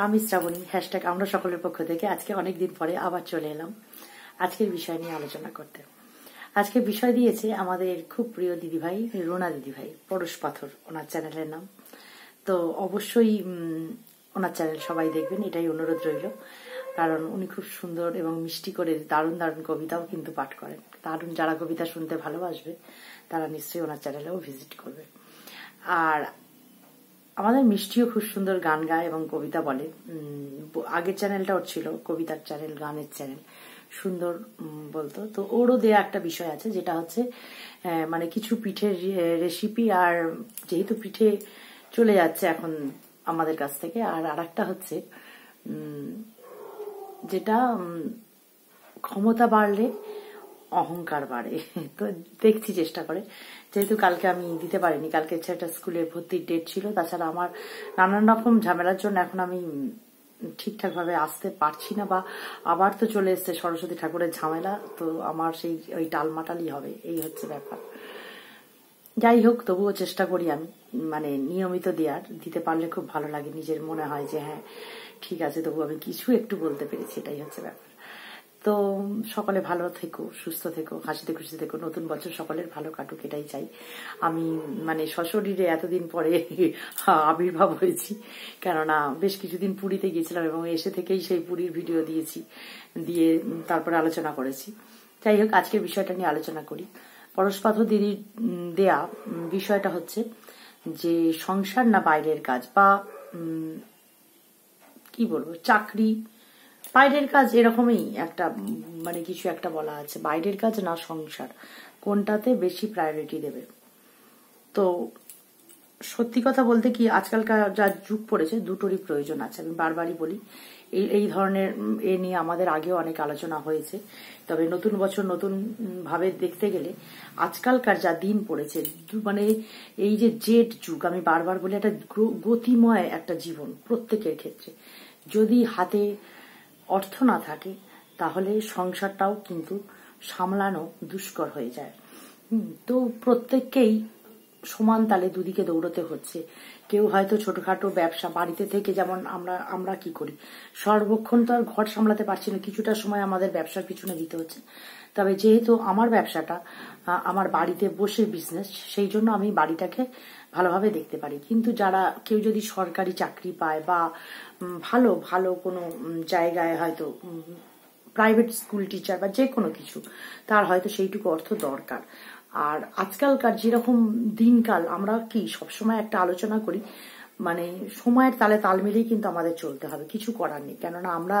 আমি শ্রাবণী হ্যাশট্যাগ আমরা সকলের পক্ষ থেকে আজকে অনেকদিন পরে আবার চলে এলাম আজকের বিষয় নিয়ে আলোচনা করতে। আজকের বিষয় দিয়েছে আমাদের খুব প্রিয় দিদিভাই রুনা দিদিভাই, পরশ পাথর ওনার চ্যানেলের নাম। তো অবশ্যই ওনার চ্যানেল সবাই দেখবেন, এটাই অনুরোধ রইল। কারণ উনি খুব সুন্দর এবং মিষ্টি করে দারুণ দারুণ কবিতাও কিন্তু পাঠ করেন। দারুণ যারা কবিতা শুনতে ভালোবাসবে তারা নিশ্চয়ই ওনার চ্যানেলেও ভিজিট করবে। আর আমাদের মিষ্টিও খুব সুন্দর গান গায় এবং কবিতা বলে। আগের চ্যানেলটা ওর ছিল কবিতার চ্যানেল, গানের চ্যানেল, সুন্দর বলতো। তো ওরও দেয়া একটা বিষয় আছে, যেটা হচ্ছে মানে কিছু পিঠের রেসিপি। আর যেহেতু পিঠে চলে যাচ্ছে এখন আমাদের কাছ থেকে, আর আরেকটা হচ্ছে যেটা ক্ষমতা বাড়লে অহংকার বাড়ে। তো দেখছি চেষ্টা করে, যেহেতু কালকে আমি দিতে পারিনি, কালকে একটা স্কুলে ভর্তির ডেট ছিল। তাছাড়া আমার নানান রকম ঝামেলার জন্য এখন আমি ঠিকঠাক ভাবে আসতে পারছি না, বা আবার তো চলে এসছে সরস্বতী ঠাকুরের ঝামেলা। তো আমার সেই ওই টালমাটালি হবে, এই হচ্ছে ব্যাপার। যাই হোক, তবুও চেষ্টা করি আমি মানে নিয়মিত দিতে পারলে খুব ভালো লাগে। নিজের মনে হয় যে হ্যাঁ ঠিক আছে, তবু আমি কিছু একটু বলতে পেরেছি, এটাই হচ্ছে ব্যাপার। তো সকলে ভালো থেকো, সুস্থ থেকো, হাসিতে খুশিতে থেকো। নতুন বছর সকলের ভালো কাটুক, এটাই চাই আমি। মানে সশরীরে এতদিন পরে আবির্ভাব হয়েছি, কেননা বেশ কিছুদিন পুরীতে গিয়েছিলাম এবং এসে থেকেই সেই পুরীর ভিডিও দিয়ে তারপরে আলোচনা করেছি। যাই হোক, আজকের বিষয়টা নিয়ে আলোচনা করি। পরশ পাথর দিদির দেয়া বিষয়টা হচ্ছে যে সংসার না বাইরের কাজ, বা কি বলবো, চাকরি বাইরের কাজ, এরকমই একটা মানে কিছু একটা বলা আছে। বাইরের কাজ না সংসার, কোনটাতে বেশি প্রায়োরিটি দেবে। তো সত্যি কথা বলতে কি, আজকালকার যা যুগ পড়েছে, দুটোরই প্রয়োজন আছে। আমি বারবারই বলি, এই ধরনের নিয়ে আমাদের আগেও অনেক আলোচনা হয়েছে। তবে নতুন বছর নতুন ভাবে দেখতে গেলে আজকালকার যা দিন পড়েছে, মানে এই যে জেড যুগ, আমি বারবার বলি, একটা গতিময় একটা জীবন প্রত্যেকের ক্ষেত্রে। যদি হাতে অর্থ না থাকে তাহলে সংসারটাও কিন্তু সামলানো দুষ্কর হয়ে যায়। তো প্রত্যেককেই সমান তালে দুদিকে দৌড়তে হচ্ছে। কেউ হয়তো ছোটখাটো ব্যবসা বাড়িতে থেকে, যেমন আমরা কি করি, সর্বক্ষণ তো আর ঘর সামলাতে পারছি না, কিছুটা সময় আমাদের ব্যবসার পিছনে দিতে হচ্ছে। তবে যেহেতু আমার ব্যবসাটা আমার বাড়িতে বসে বিজনেস, সেই জন্য আমি বাড়িটাকে ভালোভাবে দেখতে পারি। কিন্তু কেউ যদি সরকারি চাকরি পায় বা ভালো ভালো কোনো জায়গায়, হয়তো প্রাইভেট স্কুল টিচার বা যে কোনো কিছু, তার হয়তো সেইটুকু অর্থ দরকার। আর আজকালকার যেরকম দিনকাল, আমরা কি সবসময় একটা আলোচনা করি, মানে সময়ের তালে তাল মিলিয়ে কিন্তু আমাদের চলতে হবে, কিছু করার নেই। কেননা আমরা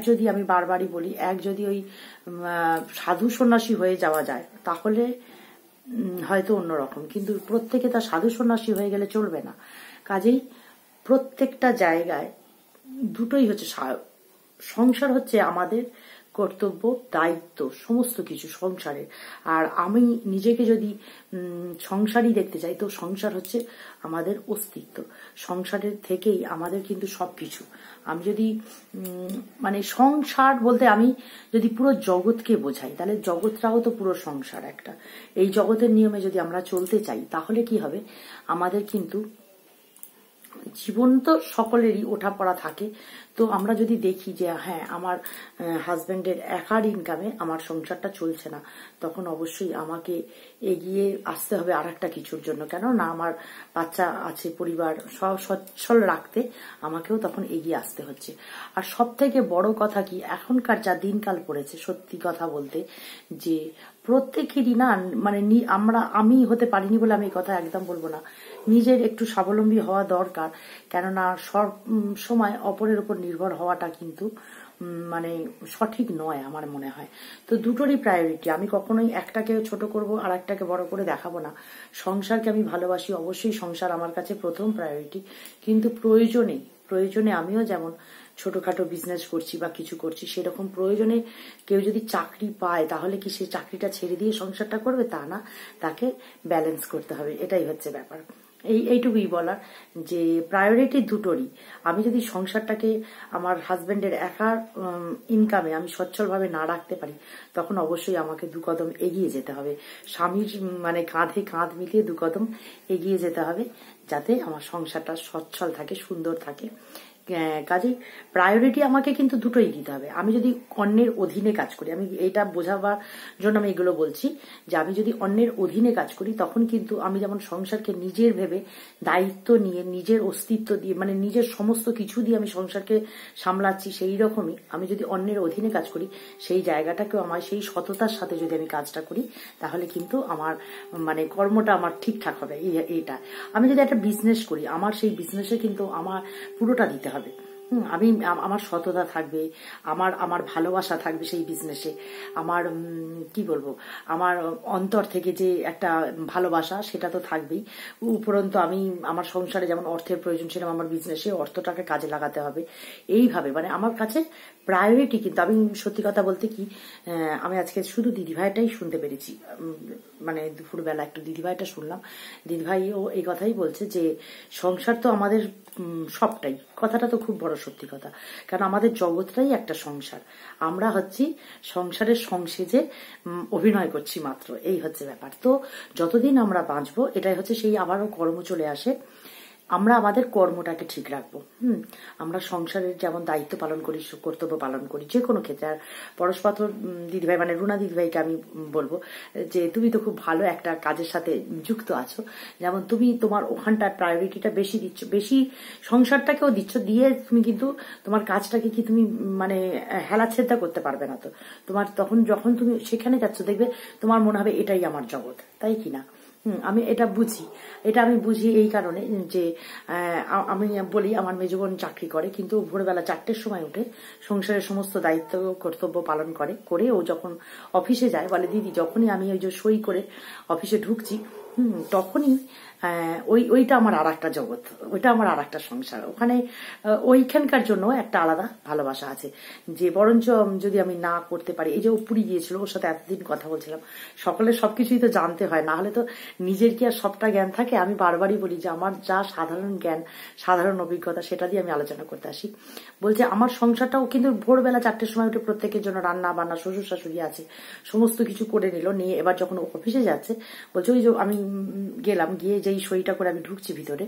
যদি আমি বারবারই বলি, যদি ওই সাধু সন্ন্যাসী হয়ে যাওয়া যায় তাহলে হয়তো অন্যরকম, কিন্তু প্রত্যেকে তার সাধু সন্ন্যাসী হয়ে গেলে চলবে না। কাজেই প্রত্যেকটা জায়গায় দুটোই হচ্ছে, সংসার হচ্ছে আমাদের কর্তব্য, দায়িত্ব, সমস্ত কিছু সংসারের। আর আমি নিজেকে যদি সংসারই দেখতে চাই, তো সংসার হচ্ছে আমাদের অস্তিত্ব। সংসারের থেকেই আমাদের কিন্তু সবকিছু। আমি যদি মানে সংসার বলতে আমি যদি পুরো জগৎকে বোঝাই, তাহলে জগৎটাও তো পুরো সংসার একটা। এই জগতের নিয়মে যদি আমরা চলতে চাই, তাহলে কি হবে, আমাদের কিন্তু জীবন তো সকলেরই ওঠাপড়া থাকে। তো আমরা যদি দেখি যে হ্যাঁ আমার হাজবেন্ডের একার ইনকামে আমার সংসারটা চলছে না, তখন অবশ্যই আমাকে এগিয়ে আসতে হবে আর একটা কিছুর জন্য। কেননা আমার বাচ্চা আছে, পরিবার সচ্ছল রাখতে আমাকেও তখন এগিয়ে আসতে হচ্ছে। আর সব থেকে বড় কথা কি, এখনকার যা দিনকাল পড়েছে, সত্যি কথা বলতে, যে প্রত্যেকেরই না, মানে আমি হতে পারিনি বলে আমি এই কথা একদম বলবো না, নিজের একটু স্বাবলম্বী হওয়া দরকার। কেননা সব সময় অপরের উপর নির্ভর হওয়াটা কিন্তু মানে সঠিক নয় আমার মনে হয়। তো দুটোরই প্রায়োরিটি, আমি কখনোই একটাকে ছোট করব আর একটাকে বড় করে দেখাবো না। সংসারকে আমি ভালোবাসি, অবশ্যই সংসার আমার কাছে প্রথম প্রায়োরিটি। কিন্তু প্রয়োজনে আমিও যেমন ছোটখাটো বিজনেস করছি বা কিছু করছি, সেরকম প্রয়োজনে কেউ যদি চাকরি পায়, তাহলে কি সে চাকরিটা ছেড়ে দিয়ে সংসারটা করবে? তা না, তাকে ব্যালেন্স করতে হবে, এটাই হচ্ছে ব্যাপার। এইটুকুই বলার, যে প্রায়োরিটি দুটোরই। আমি যদি সংসারটাকে আমার হাজবেন্ডের একার ইনকামে আমি সচ্ছলভাবে না রাখতে পারি, তখন অবশ্যই আমাকে দু কদম এগিয়ে যেতে হবে, স্বামীর মানে কাঁধে কাঁধ মিলিয়ে দু কদম এগিয়ে যেতে হবে, যাতে আমার সংসারটা সচ্ছল থাকে, সুন্দর থাকে। কাজে প্রায়োরিটি আমাকে কিন্তু দুটোই দিতে হবে। আমি যদি অন্যের অধীনে কাজ করি, আমি এটা বোঝাবার জন্য আমি এগুলো বলছি যে আমি যদি অন্যের অধীনে কাজ করি তখন কিন্তু আমি যেমন সংসারকে নিজের ভেবে দায়িত্ব নিয়ে নিজের অস্তিত্ব দিয়ে মানে নিজের সমস্ত কিছু দিয়ে আমি সংসারকে সামলাচ্ছি, সেই রকমই আমি যদি অন্যের অধীনে কাজ করি সেই জায়গাটাকেও আমার সেই সততার সাথে যদি আমি কাজটা করি তাহলে কিন্তু আমার মানে কর্মটা আমার ঠিকঠাক হবে। এইটা আমি যদি একটা বিজনেস করি আমার সেই বিজনেসে কিন্তু আমার পুরোটা দিতে হবে। আমি আমার সততা থাকবে, আমার আমার ভালোবাসা থাকবে সেই বিজনেসে, আমার কি বলবো আমার অন্তর থেকে যে একটা ভালোবাসা সেটা তো থাকবেই। উপরন্তু আমি আমার সংসারে যেমন অর্থের প্রয়োজন ছিল আমার বিজনেসে অর্থটাকে কাজে লাগাতে হবে। এইভাবে মানে আমার কাছে প্রায়োরিটি কিন্তু আমি সত্যি কথা বলতে কি আমি আজকে শুধু দিদিভাইটাই শুনতে পেরেছি, মানে দুপুরবেলা একটু দিদিভাইটা শুনলাম। দিদিভাইও এই কথাই বলছে যে সংসার তো আমাদের সবটাই, কথাটা তো খুব বড় সত্যি কথা, কারণ আমাদের জগৎটাই একটা সংসার, আমরা হচ্ছি সংসারের সংসেজে অভিনয় করছি মাত্র, এই হচ্ছে ব্যাপার। তো যতদিন আমরা বাঁচবো এটাই হচ্ছে সেই আবারও কর্ম চলে আসে, আমরা আমাদের কর্মটাকে ঠিক রাখবো। আমরা সংসারের যেমন দায়িত্ব পালন করি, কর্তব্য পালন করি যে কোনো ক্ষেত্রে। আর পরশপাথর দিদিভাই মানে রুনা দিদিভাইকে আমি বলবো যে তুমি তো খুব ভালো একটা কাজের সাথে যুক্ত আছো, যেমন তুমি তোমার ওখানটার প্রায়োরিটিটা বেশি দিচ্ছ, বেশি সংসারটাকেও দিচ্ছ, দিয়ে তুমি কিন্তু তোমার কাজটাকে কি তুমি মানে হেলাচ্ছেদা করতে পারবে না। তো তোমার তখন যখন তুমি সেখানে যাচ্ছ দেখবে তোমার মনে হবে এটাই আমার জগৎ, তাই কিনা? আমি এটা বুঝি, এটা আমি বুঝি এই কারণে যে আমি বলি আমার মেজো বোন চাকরি করে, কিন্তু ভোরবেলা 4টের সময় উঠে সংসারের সমস্ত দায়িত্ব কর্তব্য পালন করে ও যখন অফিসে যায় বলে দিদি যখনই আমি ওই যে সই করে অফিসে ঢুকছি তখনই ওইটা আমার আর একটা জগৎ, ওইটা আমার আর একটা সংসার, ওখানে ওইখানকার জন্য একটা আলাদা ভালোবাসা আছে। যে বরঞ্চ যদি আমি না করতে পারি, এই যে ও পুরী গিয়েছিল ওর সাথে এতদিন কথা বলছিলাম, সকলের সবকিছুই তো জানতে হয়, না হলে তো নিজের কি আর সবটা জ্ঞান থাকে? আমি বারবারই বলি যে আমার যা সাধারণ জ্ঞান সাধারণ অভিজ্ঞতা সেটা দিয়ে আমি আলোচনা করতে আসি। বলছে আমার সংসারটাও কিন্তু ভোরবেলা 4টের সময় উঠে প্রত্যেকের জন্য রান্না বান্না, শ্বশুর শাশুড়ি আছে, সমস্ত কিছু করে নিল, নিয়ে এবার যখন অফিসে যাচ্ছে বলছে ওই যে আমি গেলাম, গিয়ে যেই সইটা করে আমি ঢুকছি ভিতরে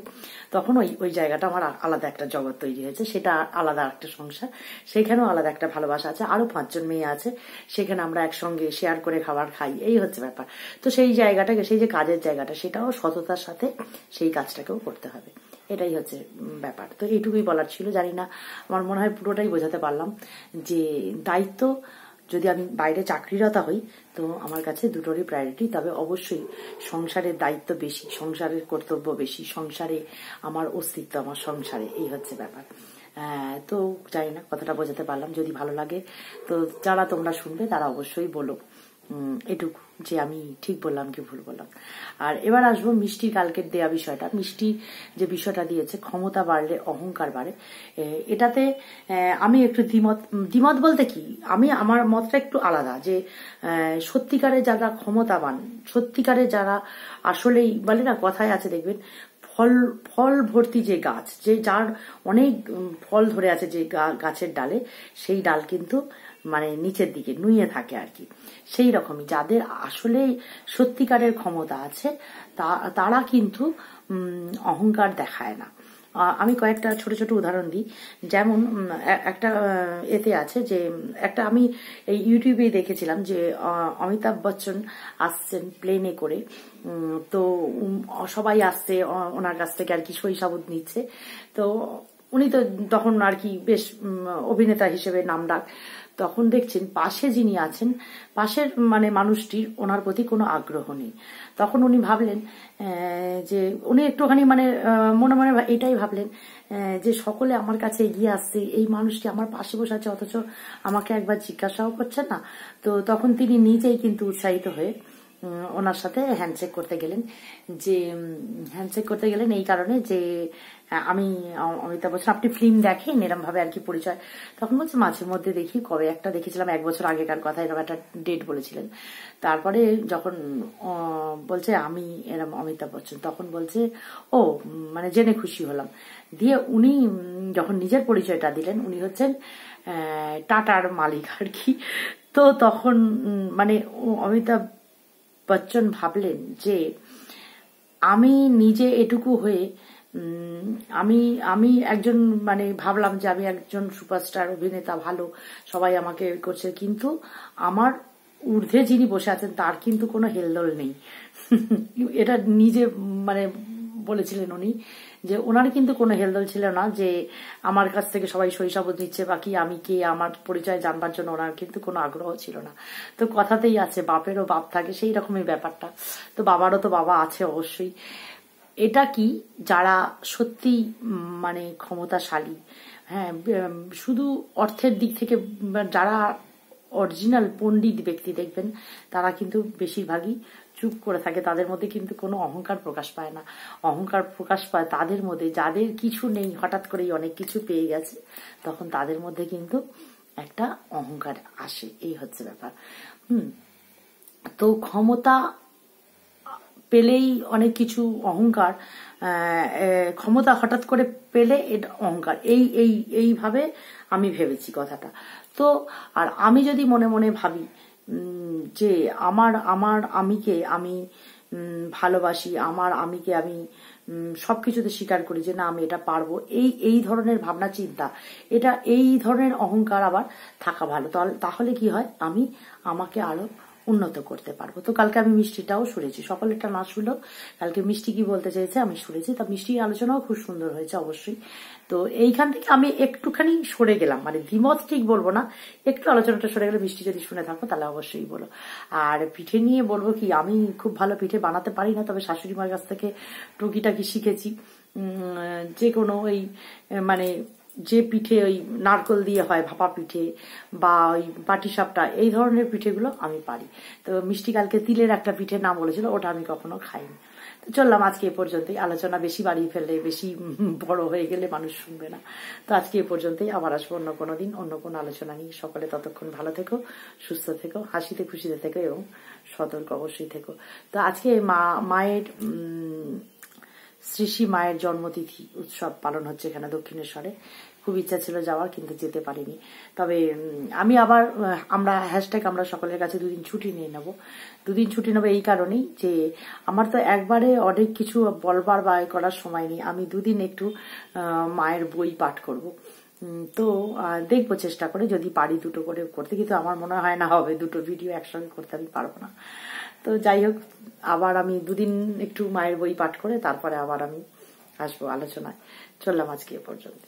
তখন ওই জায়গাটা আমার আলাদা একটা জগৎ তৈরি হয়েছে, সেটা আলাদা একটা সংসার, সেখানেও আলাদা একটা ভালোবাসা আছে, আরো 5জন মেয়ে আছে, সেখানে আমরা একসঙ্গে শেয়ার করে খাবার খাই, এই হচ্ছে ব্যাপার। তো সেই জায়গাটাকে, সেই যে কাজের জায়গাটা সেটাও সততার সাথে সেই কাজটাকেও করতে হবে, এটাই হচ্ছে ব্যাপার। তো এইটুকুই বলার ছিল, জানি না আমার মনে হয় পুরোটাই বোঝাতে পারলাম যে দায়িত্ব যদি আমি বাইরে চাকরিরতা হই তো আমার কাছে দুটোরই প্রায়োরিটি, তবে অবশ্যই সংসারের দায়িত্ব বেশি, সংসারের কর্তব্য বেশি, সংসারে আমার অস্তিত্ব আমার সংসারে, এই হচ্ছে ব্যাপার। তো জানি না কথাটা বোঝাতে পারলাম, যদি ভালো লাগে তো যারা তোমরা শুনবে তারা অবশ্যই বলো এটুকু যে আমি ঠিক বললাম কি ভুল বললাম। আর এবার আসবো মিষ্টির কালকের দেয়া বিষয়টা। মিষ্টি যে বিষয়টা দিয়েছে ক্ষমতা বাড়লে অহংকার বাড়ে, এটাতে আমি একটু দ্বিমত বলতে কি আমি আমার মতটা একটু আলাদা, যে সত্যিকারে যারা ক্ষমতাবান, সত্যিকারে যারা আসলেই বলে না কথায় আছে দেখবেন ফল ভর্তি যে গাছ, যে যার অনেক ফল ধরে আছে যে গাছের ডালে, সেই ডাল কিন্তু মানে নিচের দিকে নুয়ে থাকে আর কি। সেই রকমই যাদের আসলে সত্যিকারের ক্ষমতা আছে তারা কিন্তু অহংকার দেখায় না। আমি কয়েকটা ছোট ছোট উদাহরণ দিই, যেমন একটা এতে আছে যে একটা আমি এই ইউটিউবে দেখেছিলাম যে অমিতাভ বচ্চন আসছেন প্লেনে করে, তো সবাই আসছে ওনার কাছ থেকে আর কি সই সাবুত নিচ্ছে, তো উনি তো তখন আর কি বেশ অভিনেতা হিসেবে নামডাক, তখন দেখছেন পাশে যিনি আছেন পাশের মানে মানুষটির ওনার প্রতি কোনো আগ্রহ নেই। তখন উনি ভাবলেন যে উনি একটুখানি মানে মনে মনে এটাই ভাবলেন যে সকলে আমার কাছে এগিয়ে আসছে, এই মানুষটি আমার পাশে বসে আছে অথচ আমাকে একবার জিজ্ঞাসাও করছে না। তো তখন তিনি নিজেই কিন্তু উৎসাহিত হয়ে ওনার সাথে হ্যান্ডশেক করতে গেলেন, যে হ্যান্ডশেক করতে গেলেন এই কারণে যে আমি অমিতাভ বচ্চন আপনি ফিল্ম দেখেন এরম ভাবে আর কি পরিচয়। তখন বলছে মাঝে মধ্যে দেখি, কবে একটা দেখেছিলাম 1 বছর আগেকার কথা, এরকম একটা ডেট বলেছিলেন। তারপরে যখন বলছে আমি এরম অমিতাভ বচ্চন, তখন বলছে ও মানে জেনে খুশি হলাম। দিয়ে উনি যখন নিজের পরিচয়টা দিলেন উনি হচ্ছেন টাটার মালিক আর কি। তো তখন মানে অমিতাভ বচ্চন ভাবলেন যে আমি নিজে এটুকু হয়ে আমি আমি একজন মানে ভাবলাম যে আমি একজন সুপারস্টার অভিনেতা, ভালো, সবাই আমাকে করছে, কিন্তু আমার ঊর্ধ্বে যিনি বসে আছেন তার কিন্তু কোনো হেলদোল নেই। এটা নিজে মানে বলেছিলেন উনি, যে ওনার কিন্তু কোনো হেলদোল ছিল না, যে আমার কাছ থেকে সবাই শৈশবত নিচ্ছে বা কি আমি কে, আমার পরিচয় জানবার জন্য ওনার কিন্তু কোনো আগ্রহ ছিল না। তো কথাতেই আছে বাপেরও বাপ থাকে, সেই রকমই ব্যাপারটা। তো বাবারও তো বাবা আছে অবশ্যই। এটা কি, যারা সত্যি মানে ক্ষমতাশালী, হ্যাঁ, শুধু অর্থের দিক থেকে যারা অরিজিনাল পণ্ডিত ব্যক্তি দেখবেন, তারা কিন্তু বেশিরভাগই চুপ করে থাকে, তাদের মধ্যে কিন্তু কোনো অহংকার প্রকাশ পায় না। অহংকার প্রকাশ পায় তাদের মধ্যে যাদের কিছু নেই, হঠাৎ করেই অনেক কিছু পেয়ে গেছে, তখন তাদের মধ্যে কিন্তু একটা অহংকার আসে, এই হচ্ছে ব্যাপার। তো ক্ষমতা পেলেই অনেক কিছু অহংকার, ক্ষমতা হঠাৎ করে পেলে এটা অহংকার, এইভাবে আমি ভেবেছি কথাটা। তো আর আমি যদি মনে মনে ভাবি যে আমিকে আমি ভালোবাসি, আমিকে আমি সবকিছুতে স্বীকার করি যে না আমি এটা পারবো, এই ধরনের ভাবনা চিন্তা, এই ধরনের অহংকার আবার থাকা ভালো। তাহলে কি হয়, আমি আমাকে আরো উন্নত করতে পারবো। তো কালকে আমি মিষ্টিটাও শুনেছি, সকলেরটা না শুনলেও কালকে মিষ্টি কি বলতে চেয়েছে আমি শুনেছি। তা মিষ্টির আলোচনাও খুব সুন্দর হয়েছে অবশ্যই। তো এইখান থেকে আমি একটুখানি সরে গেলাম, মানে দ্বিমত ঠিক বলবো না, একটু আলোচনাটা সরে গেলে, মিষ্টি যদি শুনে থাকো তাহলে অবশ্যই বলো। আর পিঠে নিয়ে বলবো কি, আমি খুব ভালো পিঠে বানাতে পারি না, তবে শাশুড়ি মার কাছ থেকে টুকিটাকি শিখেছি। যে কোনো ওই মানে যে পিঠে ওই নারকল দিয়ে হয়, ভাপা পিঠে বা ওই পাটিসাপটা, এই ধরনের পিঠেগুলো আমি পারি। তো মিষ্টি কালকে তিলের একটা পিঠে নাম বলেছিল, ওটা আমি কখনো খাইনি। তো চললাম আজকে এ পর্যন্তই। আলোচনা বেশি বাড়িয়ে ফেললে, বেশি বড় হয়ে গেলে মানুষ শুনবে না। তো আজকে এ পর্যন্তই, আবার আসবো অন্য কোনো দিন অন্য কোনো আলোচনা নিয়ে। সকলে ততক্ষণ ভালো থেকো, সুস্থ থেকো, হাসিতে খুশিতে থেকো এবং সতর্ক অবশ্যই থেকো। তো আজকে মায়ের শ্রী মায়ের জন্মতিথি উৎসব পালন হচ্ছে এখানে দক্ষিণেশ্বরে। খুব ইচ্ছা ছিল যাওয়ার, কিন্তু যেতে পারিনি। তবে আমি আবার আমরা সকলের কাছে 2 দিন ছুটি নিয়ে নেব। 2 দিন ছুটি নেবো এই কারণেই যে আমার তো একবারে অনেক কিছু বলবার বা করার সময় নেই। আমি 2 দিন একটু মায়ের বই পাঠ করব। তো দেখবো চেষ্টা করে, যদি পারি 2টো করে করতে, কিন্তু আমার মনে হয় না হবে, 2টো ভিডিও একসঙ্গে করতে আমি পারবো না। তো যাই হোক, আবার আমি 2 দিন একটু মায়ের বই পাঠ করে তারপরে আবার আমি আসবো আলোচনায়। চললাম আজকে এ পর্যন্ত।